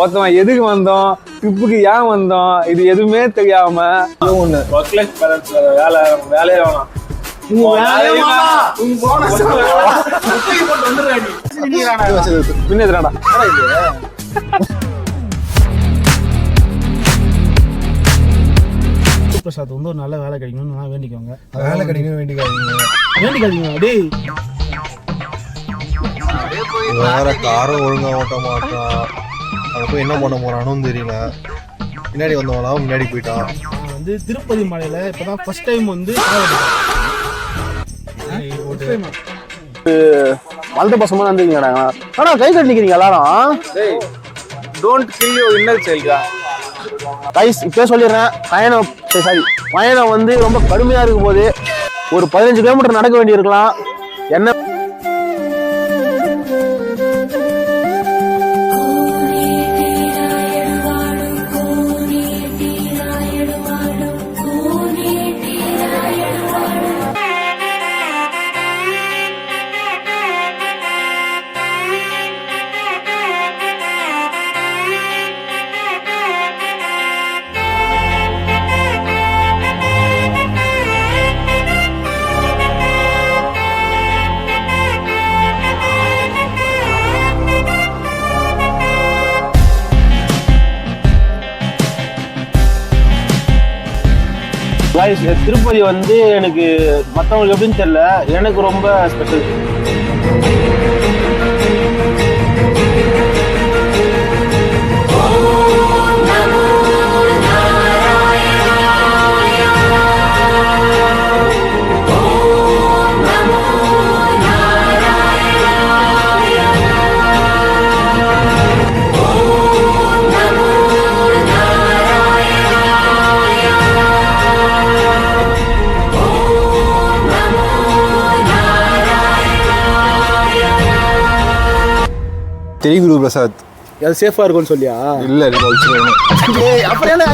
ஒருத்தவன் எதுக்கு வந்தோம், ட்ரிப்புக்கு ஏன் வந்தோம், இது எதுவுமே தெரியாம ஒண்ணு ஒர்க் லைஃப் பேலன்ஸ் வேலையே வேணாம். பின்னதுடா பிரசாத் வந்து ஒரு நல்ல வேலை கிடைக்கணும்னு நான் வேண்டிக்கோங்க. வேலை கிடைக்கணும் வேண்டிக்காதீங்க டேய். வேற காரம் ஒழுங்கா ஓட்ட மாட்டான். அவன் போய் என்ன பண்ண போறானும் தெரியல. பின்னாடி வந்தவனா முன்னாடி போயிட்டான். நான் வந்து திருப்பதி மலையில இப்பதான் ஃபர்ஸ்ட் டைம் வந்து வளர்த்த பசமா வந்துருக்கீங்கடா. ஆனா கை கட்டி நிக்கிறீங்க எல்லாரும். டோன்ட் கில் யுவர் இன்னர் சைல்டா. கைஸ் இப்பவே சொல்லிடுறேன், பயணம் வந்து ரொம்ப கடுமையா இருக்கும் போது ஒரு 15 கிலோமீட்டர் நடக்க வேண்டி இருக்கலாம். என்ன திருப்பதி வந்து எனக்கு மற்றவங்களுக்கு எப்படின்னு தெரியல, எனக்கு ரொம்ப ஸ்பெஷல். தெரியுது பிரசாத். அது சேஃபா இருக்கும்னு சொல்லியா? இல்ல அப்புறம் என்ன